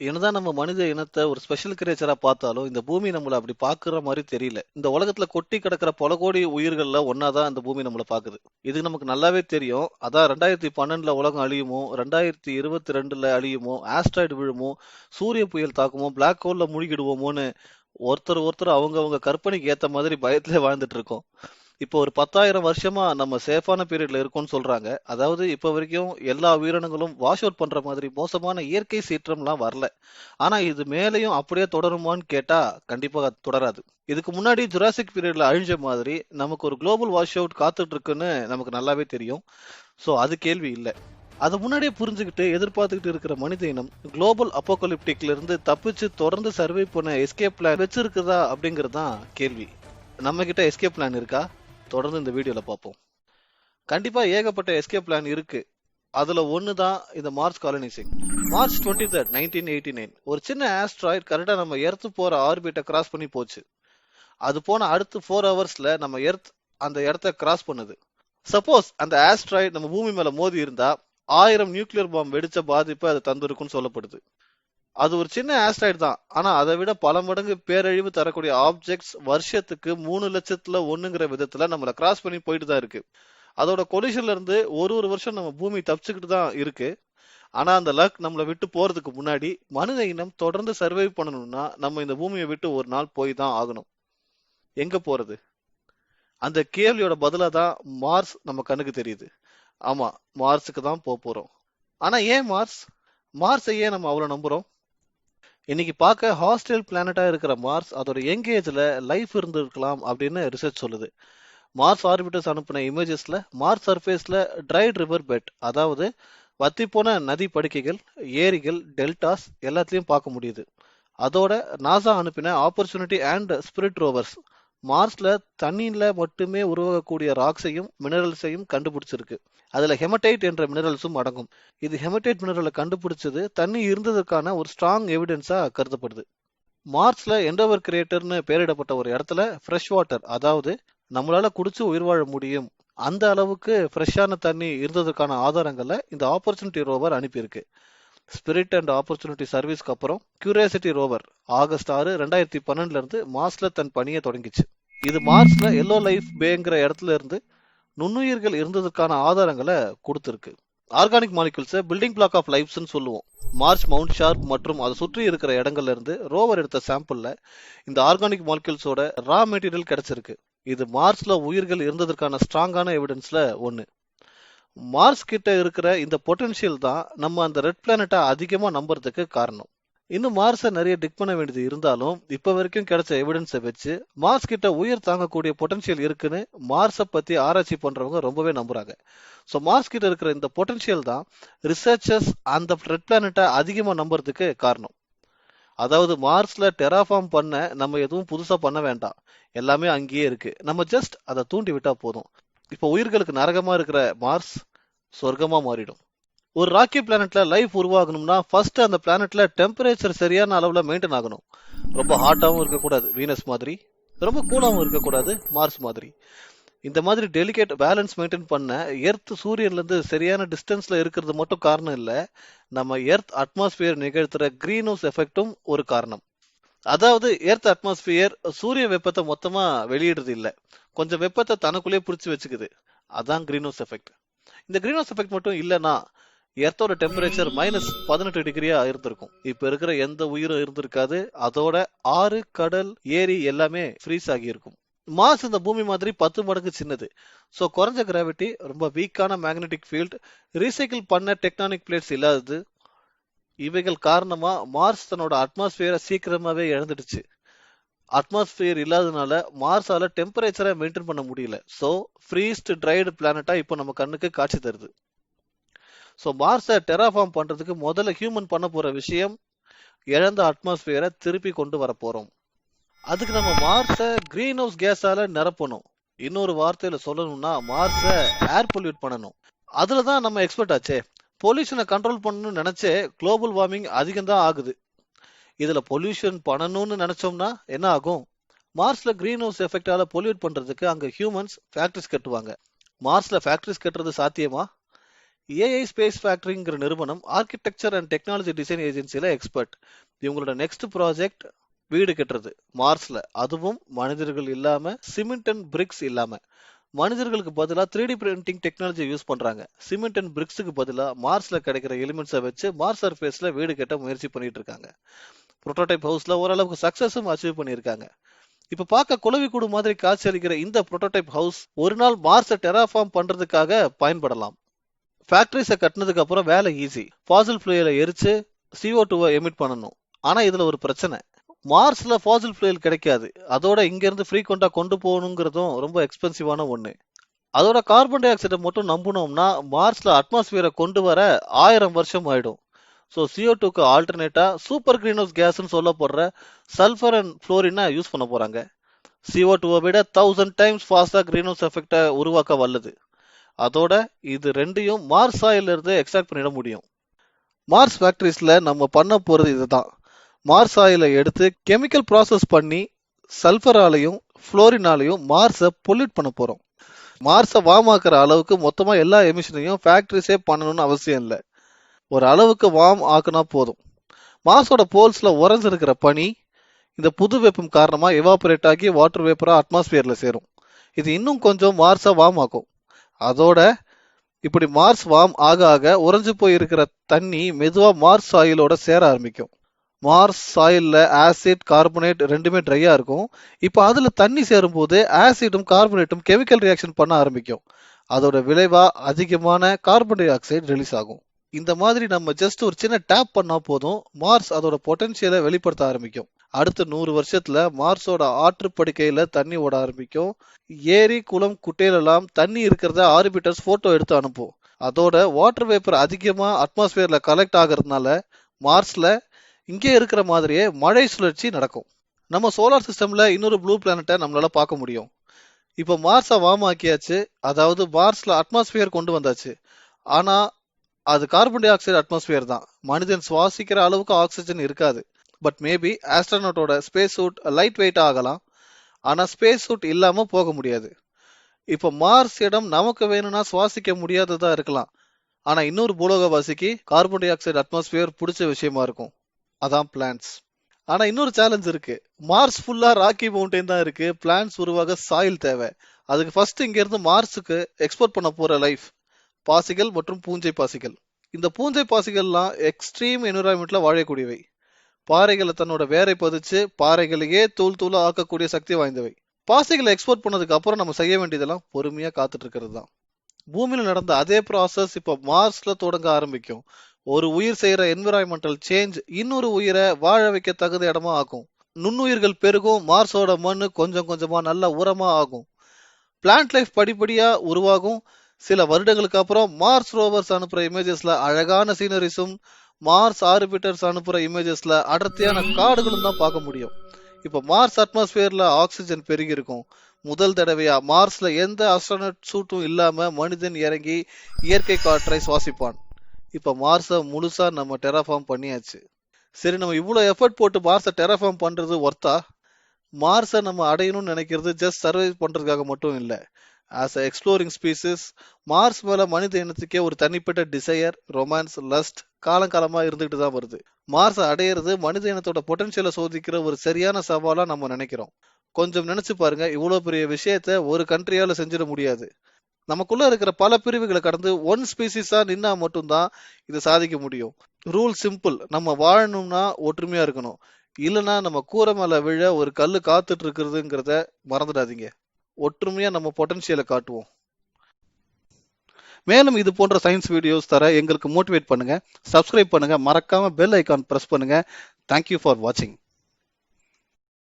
என்னதான் நம்ம மனித இனத்தை ஒரு ஸ்பெஷல் கிரியேச்சரா பார்த்தாலும் இந்த பூமி நம்மள அப்படி பாக்குற மாதிரி தெரியல. இந்த உலகத்துல கொட்டி கிடக்கிற பல கோடி உயிர்கள்ல ஒன்னாதான் இந்த பூமி நம்மள பாக்குது. இது நமக்கு நல்லாவே தெரியும். அதான் 2012 உலகம் அழியுமோ, 2022 அழியுமோ, ஆஸ்ட்ராய்டு விழுமோ, சூரிய புயல் தாக்குமோ, பிளாக் ஹோல்ல மூழ்கிடுவோமோன்னு ஒருத்தர் அவங்க கற்பனைக்கு ஏத்த மாதிரி பயத்திலே வாழ்ந்துட்டு இருக்கோம். இப்போ ஒரு 10,000 வருஷமா நம்ம சேஃபான பீரியட்ல இருக்கோம்னு சொல்றாங்க. அதாவது இப்ப வரைக்கும் எல்லா உயிரினங்களும் வாஷ் அவுட் பண்ற மாதிரி மோசமான இயற்கை சீற்றம்லாம் வரல. ஆனா இது மேலேயும் அப்படியே தொடருமான்னு கேட்டா கண்டிப்பா தொடராது. இதுக்கு முன்னாடி ஜுராசிக் பீரியட்ல அழிஞ்ச மாதிரி நமக்கு ஒரு குளோபல் வாஷ் அவுட் காத்துட்டு இருக்குன்னு நமக்கு நல்லாவே தெரியும். சோ அது கேள்வி இல்ல. அதை முன்னாடியே புரிஞ்சுக்கிட்டு எதிர்பார்த்துக்கிட்டு இருக்கிற மனித இனம் குளோபல் அப்போகலிப்டிக்ல இருந்து தப்பிச்சு தொடர்ந்து சர்வை பண்ண எஸ்கேப் பிளான் வச்சிருக்குதா அப்படிங்கிறது தான் கேள்வி. நம்ம கிட்ட எஸ்கேப் பிளான் இருக்கா? தொடர்ந்து இந்த வீடியோல பார்ப்போம். கண்டிப்பா ஏகப்பட்ட எஸ்கேப் பிளான் இருக்கு. அதுல ஒண்ணுதான் இந்த மார்ஸ் காலனைசிங். மார்ச் 23, 1989 ஒரு சின்ன ஆஸ்ட்ராய்டு கரெக்டா நம்ம எர்த் போற ஆர்பிட்டை கிராஸ் பண்ணி போச்சு. அது போன அடுத்த 4 ஹவர்ஸ்ல நம்ம எர்த் அந்த இடத்த கிராஸ் பண்ணுது. சப்போஸ் அந்த ஆஸ்ட்ராய்டு நம்ம பூமி மேல மோதி இருந்தா 1000 நியூக்ளியர் பாம்பு வெடிச்ச பாதிப்பு அது தந்திருக்குன்னு சொல்லப்படுது. அது ஒரு சின்ன ஆஸ்ட்ராய்டு தான். ஆனா அதை விட பல மடங்கு பேரழிவு தரக்கூடிய ஆப்ஜெக்ட்ஸ் வருஷத்துக்கு 3 லட்சத்துல ஒண்ணுங்கிற விதத்துல நம்மள கிராஸ் பண்ணி போயிட்டு தான் இருக்கு. அதோட கொலிஷன்ல இருந்து ஒரு வருஷம் நம்ம பூமி தப்பிச்சுக்கிட்டு தான் இருக்கு. ஆனா அந்த லக் நம்மளை விட்டு போறதுக்கு முன்னாடி மனித இனம் தொடர்ந்து சர்வை பண்ணணும்னா நம்ம இந்த பூமியை விட்டு ஒரு நாள் போய் தான் ஆகணும். எங்க போறது? அந்த கேள்வியோட பதிலா தான் மார்ஸ் நம்ம கண்ணுக்கு தெரியுது. ஆமா, மார்ஸுக்கு தான் போறோம். ஆனா ஏன் மார்ஸ்? மார்ஸை ஏன் நம்ம அவ்வளவு நம்புறோம்? இன்னைக்கு பார்க்க ஹாஸ்டல் பிளானட்டா இருக்கிற மார்ஸ் அதோட யங் ஏஜ்ல லைஃப் இருந்திருக்கலாம் அப்படின்னு ரிசர்ச் சொல்லுது. மார்ஸ் ஆர்பிட்டர்ஸ் அனுப்பின இமேஜஸ்ல மார்ஸ் சர்ஃபேஸ்ல ட்ரைட் ரிவர் பெட், அதாவது வத்தி போன நதி படுகைகள், ஏரிகள், டெல்டாஸ் எல்லாத்தையும் பார்க்க முடியுது. அதோட நாசா அனுப்பின ஆப்பர்ச்சுனிட்டி அண்ட் ஸ்பிரிட் ரோவர்ஸ் மார்ஸ்ல தண்ணியில மட்டுமே உருவாகக்கூடிய ராக்ஸையும் மினரல்ஸையும் கண்டுபிடிச்சிருக்கு. அதுல ஹெமடைட் என்ற மினரல்ஸும் அடங்கும். இது ஹெமடைட் மினரலை கண்டுபிடிச்சது தண்ணி இருந்ததுக்கான ஒரு ஸ்ட்ராங் எவிடன்ஸா கருதப்படுது. மார்ஸ்ல எண்டோவர் கிரியேட்டர்னு பெயரிடப்பட்ட ஒரு இடத்துல ஃப்ரெஷ் வாட்டர், அதாவது நம்மளால குடிச்சு உயிர் வாழ முடியும் அந்த அளவுக்கு ஃப்ரெஷ்ஷான தண்ணி இருந்ததுக்கான ஆதாரங்களை இந்த ஆப்பர்ச்சுனிட்டி ரோவர் அனுப்பியிருக்கு. ஸ்பிரிட் அண்ட் ஆப்பர்ச்சுனிட்டி சர்வீஸ்க்கு அப்புறம் கியூரியாசிட்டி ரோவர் ஆகஸ்ட் 6, 2012 இருந்து மார்ஸ்ல தன் பணியை தொடங்கிச்சு. இது மார்ஸ்ல எல்லோ லைஃப் பேங்கிற இடத்துல இருந்து நுண்ணுயிர்கள் இருந்ததுக்கான ஆதாரங்களை கொடுத்திருக்கு. ஆர்கானிக் மாலிகுல்ஸை பில்டிங் பிளாக் ஆஃப் லைஃப்ஸ்னு சொல்லுவோம். மார்ச் மவுண்ட் ஷார்ப் மற்றும் அதை சுற்றி இருக்கிற இடங்கள்ல இருந்து ரோவர் எடுத்த சாம்பிள்ல இந்த ஆர்கானிக் மாலிகுல்ஸோட ரா மெட்டீரியல் கிடைச்சிருக்கு. இது மார்ஸ்ல உயிர்கள் இருந்ததற்கான ஸ்ட்ராங்கான எவிடன்ஸ்ல ஒண்ணு. மார்ஸ் கிட்ட இருக்கிற இந்த பொட்டன்ஷியல் தான் நம்ம அந்த ரெட் பிளானட்டை அதிகமா நம்புறதுக்கு காரணம். இன்னும் மார்ஸை நிறைய டிக் பண்ண வேண்டியது இருந்தாலும் இப்ப வரைக்கும் கிடைச்ச எவிடன்ஸை வச்சு மார்ஸ் கிட்ட உயிர் தாங்கக்கூடிய பொட்டன்ஷியல் இருக்குன்னு மார்ஸை பத்தி ஆராய்ச்சி பண்றவங்க ரொம்பவே நம்புறாங்க. ஸோ மார்ஸ் கிட்ட இருக்கிற இந்த பொட்டன்ஷியல் தான் ரிசர்ச்சர்ஸ் அந்த ரெட் பிளானட்டை அதிகமா நம்புறதுக்கு காரணம். அதாவது மார்ஸ்ல டெராஃபார்ம் பண்ண நம்ம எதுவும் புதுசா பண்ண வேண்டாம், எல்லாமே அங்கேயே இருக்கு. நம்ம ஜஸ்ட் அதை தூண்டி விட்டா போதும். இப்போ உயிர்களுக்கு நரகமா இருக்கிற மார்ஸ் சொர்க்கமா மாறிடும். ஒரு ராக்கி பிளானட்ல லைஃப் உருவாகணும்னா ஃபர்ஸ்ட் அந்த பிளானட்ல டெம்பரேச்சர் சரியான அளவுல மெயின்டைன் ஆகணும். ரொம்ப ஹாட்டாவும் இருக்கக்கூடாது வீனஸ் மாதிரி, ரொம்ப கூலாவும் இருக்கக்கூடாது மார்ஸ் மாதிரி. இந்த மாதிரி டெலிகேட் பேலன்ஸ் மெயின்டைன் பண்ண எர்த் சூரியன்ல இருந்து சரியான டிஸ்டன்ஸ்ல இருக்கிறது மட்டும் காரணம் இல்ல, நம்ம எர்த் அட்மாஸ்பியர் நிகழ்த்துற கிரீன் ஹவுஸ் எஃபெக்டும் ஒரு காரணம். அதாவது எர்த் அட்மாஸ்பியர் சூரிய வெப்பத்தை மொத்தமா வெளியிடுறது இல்ல, கொஞ்சம் வெப்பத்தை தனக்குள்ளே பிடிச்சு வச்சுக்குது. அதான் கிரீன் ஹவுஸ் எஃபெக்ட். இந்த கிரீன் ஹவுஸ் எஃபெக்ட் மட்டும் இல்லைன்னா எர்த்தோட டெம்பரேச்சர் -18 டிகிரியா இருந்திருக்கும். இப்ப இருக்கிற எந்த உயிரும் இருந்திருக்காது. அதோட ஆறு, கடல், ஏரி எல்லாமே ஃப்ரீஸ் ஆகி இருக்கும். மார்ஸ் இந்த பூமி மாதிரி 10 மடங்கு சின்னது. ஸோ குறைஞ்ச கிராவிட்டி, ரொம்ப வீக்கான மேக்னெட்டிக் ஃபீல்ட், ரீசைக்கிள் பண்ண டெக்டானிக் பிளேட்ஸ் இல்லாதது, இவைகள் காரணமா மார்ஸ் தன்னோட அட்மாஸ்பியரை சீக்கிரமாவே இழந்துடுச்சு. அட்மாஸ்பியர் இல்லாதனால மார்ஸால டெம்பரேச்சரை மெயின்டைன் பண்ண முடியல. ஸோ ஃப்ரீஸ்ட் ட்ரைடு பிளானட்டா இப்போ நம்ம கண்ணுக்கு காட்சி தருது. ஸோ மார்ஸை டெராஃபார்ம் பண்றதுக்கு முதல்ல ஹியூமன் பண்ண போற விஷயம் இழந்த அட்மாஸ்பியரை திருப்பி கொண்டு வர போறோம். அதுக்கு நம்ம மார்ஸை கிரீன் ஹவுஸ் கேஸால நிரப்பணும். இன்னொரு வார்த்தையில சொல்லணும்னா மார்ஸை ஏர் பொல்யூட் பண்ணணும். அதுலதான் நம்ம எக்ஸ்பர்ட் ஆச்சே. பொல்யூஷனை கண்ட்ரோல் பண்ணணும்னு நினைச்சே குளோபல் வார்மிங் அதிகம் தான் ஆகுது. இதுல பொல்யூஷன் பண்ணணும்னு நினைச்சோம்னா என்ன ஆகும்? மார்ஸ்ல கிரீன் ஹவுஸ் எஃபெக்டால பொல்யூட் பண்றதுக்கு அங்க ஹியூமன்ஸ் ஃபேக்டரிஸ் கட்டுவாங்க. மார்ஸ்ல ஃபேக்டரிஸ் கட்டுறது சாத்தியமா? ஏஐ ஸ்பேஸ் ஃபேக்டரிங்கிற நிறுவனம் ஆர்கிடெக்சர் அண்ட் டெக்னாலஜி டிசைன் ஏஜென்சில எக்ஸ்பர்ட். இவங்களோட நெக்ஸ்ட் ப்ராஜெக்ட் வீடு கட்டுறது மார்ஸ்ல, அதுவும் மனிதர்கள் இல்லாம, சிமெண்ட் அண்ட் பிரிக்ஸ் இல்லாம. மனிதர்களுக்கு பதிலாக 3D பிரிண்டிங் டெக்னாலஜி யூஸ் பண்றாங்க. சிமெண்ட் அண்ட் பிரிக்ஸுக்கு பதிலாக மார்ஸ்ல கிடைக்கிற எலிமெண்ட்ஸை வச்சு மார்ஸ் சர்ஃபேஸ்ல வீடு கட்ட முயற்சி பண்ணிட்டு இருக்காங்க. புரோட்டோடைப் ஹவுஸ்ல ஓரளவுக்கு சக்சஸும் அச்சீவ் பண்ணியிருக்காங்க. இப்ப பார்க்க குளவி கூடு மாதிரி காட்சி அளிக்கிற இந்த புரோட்டோடைப் ஹவுஸ் ஒரு நாள் மார்ஸை டெராஃபார்ம் பண்றதுக்காக பயன்படலாம். ஃபேக்டரிஸை கட்டினதுக்கு அப்புறம் வேலை ஈஸி. ஃபாசில் ஃபியூயலை எரிச்சு CO2 எமிட் பண்ணணும். ஆனா இதுல ஒரு பிரச்சனை, மார்ஸ்ல ஃபாசில் ஃபியூயல் கிடைக்காது. அதோட இங்க இருந்து ஃப்ரீக்வெண்டா கொண்டு போகணுங்கிறதும் ரொம்ப எக்ஸ்பென்சிவான ஒண்ணு. அதோட கார்பன் டை ஆக்சைடை மட்டும் நம்பணும்னா மார்ஸ்ல அட்மாஸ்பியரை கொண்டு வர 1000 வருஷம் ஆயிடும். ஸோ CO2க்கு ஆல்டர்னேட்டா சூப்பர் கிரீன் ஹவுஸ் கேஸ்ன்னு சொல்லப்படுற சல்ஃபர் அண்ட் ஃப்ளோரினை யூஸ் பண்ண போறாங்க. CO2 விட 1000 டைம்ஸ் ஃபாஸ்டா கிரீன் ஹவுஸ் எஃபெக்டை உருவாக்க வல்லது. அதோட இது ரெண்டையும் மார்ஸ் சாயில இருந்து எக்ஸ்ட்ராக்ட் பண்ணிட முடியும். மார்ஸ் ஃபேக்டரிஸ்ல நம்ம பண்ண போறது இதுதான். மார்ஸ் ஆயிலை எடுத்து கெமிக்கல் ப்ராசஸ் பண்ணி சல்ஃபராலையும் ஃப்ளோரினாலையும் மார்ஸை பொல்யூட் பண்ண போறோம். மார்ஸை வார்ம் அளவுக்கு மொத்தமா எல்லா எமிஷனையும் ஃபேக்டரிஸே பண்ணணும்னு அவசியம் இல்லை. ஒரு அளவுக்கு வார்ம் ஆக்குனா போதும். மார்ஸோட போல்ஸ்ல உறைஞ்சிருக்கிற பனி இந்த புது வெப்பம் காரணமா எவாபரேட் ஆகி வாட்டர் வேப்பரா அட்மாஸ்பியர்ல சேரும். இது இன்னும் கொஞ்சம் மார்ஸை வார்ம் ஆக்கும். அதோட இப்படி மார்ஸ் வார்ம் ஆக ஆக உறைஞ்சு போய் இருக்கிற தண்ணி மெதுவா மார்ஸ் சாயிலோட சேர ஆரம்பிக்கும். மார்ஸ் சாயில்ல ஆசிட் கார்பனேட் ரெண்டுமே ட்ரையா இருக்கும். இப்போ அதுல தண்ணி சேரும் போது ஆசிடும் கார்பனேட்டும் கெமிக்கல் ரியாக்ஷன் பண்ண ஆரம்பிக்கும். அதோட விளைவா அதிகமான கார்பன் டை ஆக்சைடு ரிலீஸ் ஆகும். இந்த மாதிரி நம்ம ஜஸ்ட் ஒரு சின்ன டேப் பண்ணா போதும், மார்ஸ் அதோட பொட்டன்ஷியலை வெளிப்படுத்த ஆரம்பிக்கும். அடுத்த 100 வருஷத்துல மார்ஸோட ஆற்றுப்படுக்கையில தண்ணி ஓட ஆரம்பிக்கும். ஏரி குளம் குட்டையிலெல்லாம் தண்ணி இருக்கிறத ஆர்பிட்டர்ஸ் போட்டோ எடுத்து அனுப்பும். அதோட வாட்டர் வேப்பர் அதிகமா அட்மாஸ்பியர்ல கலெக்ட் ஆகிறதுனால மார்ஸ்ல இங்கே இருக்கிற மாதிரியே மழை சுழற்சி நடக்கும். நம்ம சோலார் சிஸ்டம்ல இன்னொரு ப்ளூ பிளானட்டை நம்மளால பார்க்க முடியும். இப்போ மார்ஸை வார்ம் ஆக்கியாச்சு, அதாவது மார்ஸ்ல அட்மாஸ்பியர் கொண்டு வந்தாச்சு. ஆனா அது கார்பன் டை ஆக்சைடு அட்மாஸ்பியர் தான். மனிதன் சுவாசிக்கிற அளவுக்கு ஆக்சிஜன் இருக்காது. பட் மேபி ஆஸ்ட்ரோனட்டோட ஸ்பேஸ் சூட் லைட் வெயிட் ஆகலாம். ஆனா ஸ்பேஸ் சூட் இல்லாம போக முடியாது. இப்போ மார்ஸ் இடம் நமக்கு வேணும்னா சுவாசிக்க முடியாததா இருக்கலாம். ஆனா இன்னொரு பூலோகவாசிக்கு கார்பன் டை ஆக்சைடு அட்மாஸ்பியர் பிடிச்ச விஷயமா இருக்கும். அதான் பிளான்ட்ஸ். ஆனா இன்னொரு சேலஞ்ச் இருக்கு. மார்ஸ் ஃபுல்லா ராக்கி மவுண்டைன் தான் இருக்கு. பிளான்ட்ஸ் உருவாக சாயில் தேவை. அதுக்கு ஃபர்ஸ்ட் இங்க இருந்து மார்ஸுக்கு எக்ஸ்போர்ட் பண்ண போற லைஃப் பாசிகள் மற்றும் பூஞ்சை பாசிகள். இந்த பூஞ்சை பாசிகள்லாம் எக்ஸ்ட்ரீம் என்விரான்மெண்ட்ல வாழக்கூடியவை. பாறைகளை தன்னோட வேரை பதிச்சு பாறைகளையே தூள் தூளா ஆக்கக்கூடிய சக்தி வாய்ந்தவை. பாசிகளை எக்ஸ்போர்ட் பண்ணதுக்கு அப்புறம் நம்ம செய்ய வேண்டியதெல்லாம் பொறுமையா காத்துட்டு இருக்கிறது தான். பூமியில நடந்த அதே ப்ராசஸ் இப்ப மார்ஸ்ல தொடங்க ஆரம்பிக்கும். ஒரு உயிர் செய்யற என்விரான்மெண்டல் சேஞ்ச் இன்னொரு உயிரை வாழ வைக்க தகுந்த இடமா ஆகும். நுண்ணுயிர்கள் பெருகும். மார்ஸோட மண்ணு கொஞ்சம் கொஞ்சமா நல்ல உரமா ஆகும். பிளான்ட் லைஃப் படிப்படியா உருவாகும். சில வருடங்களுக்கு அப்புறம் மார்ஸ் ரோவர்ஸ் அனுப்புற இமேஜஸ்ல அழகான சீனரிஸும் மார்ஸ் ஆர்பிட்டர்ஸ் அனுப்புற இமேஜஸ்ல அடர்த்தியான காடுகளும் தான் பார்க்க முடியும். இப்ப மார்ஸ் அட்மாஸ்பியர்ல ஆக்சிஜன் பெருகி இருக்கும். முதல் தடவையா மார்ஸ்ல எந்த ஆஸ்ட்ரோனட் சூட்டும் இல்லாம மனிதன் இறங்கி இயற்கை காற்றை சுவாசிப்பான். இப்ப மார்ஸை முழுசா நம்ம டெராஃபார்ம் பண்ணியாச்சு. சரி, நம்ம இவ்வளவு எஃபர்ட் போட்டு மார்ஸை டெராஃபார்ம் பண்றது ஒர்த்தா? மார்ஸை நம்ம அடையணும்னு நினைக்கிறது ஜஸ்ட் சர்வை பண்றதுக்காக மட்டும் இல்லை. As a exploring species Mars மேல மனித இனத்துக்கே ஒரு தனிப்பட்ட டிசையர், ரொமான்ஸ், லஸ்ட் காலங்காலமா இருந்துகிட்டு தான் வருது. மார்ஸ் அடையிறது மனித இனத்தோட பொட்டன்ஷியலை சோதிக்கிற ஒரு சரியான சவாலா நம்ம நினைக்கிறோம். கொஞ்சம் நினைச்சு பாருங்க, இவ்வளவு பெரிய விஷயத்த ஒரு கண்ட்ரியால செஞ்சிட முடியாது. நமக்குள்ள இருக்கிற பல பிரிவுகளை கடந்து ஒன் ஸ்பீசிஸா நின்னா மட்டும்தான் இதை சாதிக்க முடியும். ரூல் சிம்பிள், நம்ம வாழணும்னா ஒற்றுமையா இருக்கணும். இல்லைன்னா நம்ம கூரை மேல விழ ஒரு கல்லு காத்துட்டு இருக்கிறதுங்கிறத மறந்துடாதீங்க. ஒற்றுமையா நம்ம பொட்டன்ஷியலை காட்டுவோம். மேலும் இது போன்ற சயின்ஸ் வீடியோஸ் தர எங்களுக்கு மோட்டிவேட் பண்ணுங்க. சப்ஸ்கிரைப் பண்ணுங்க. மறக்காம பெல் ஐகான் பிரஸ் பண்ணுங்க. தேங்க்யூ ஃபார் வாட்சிங்.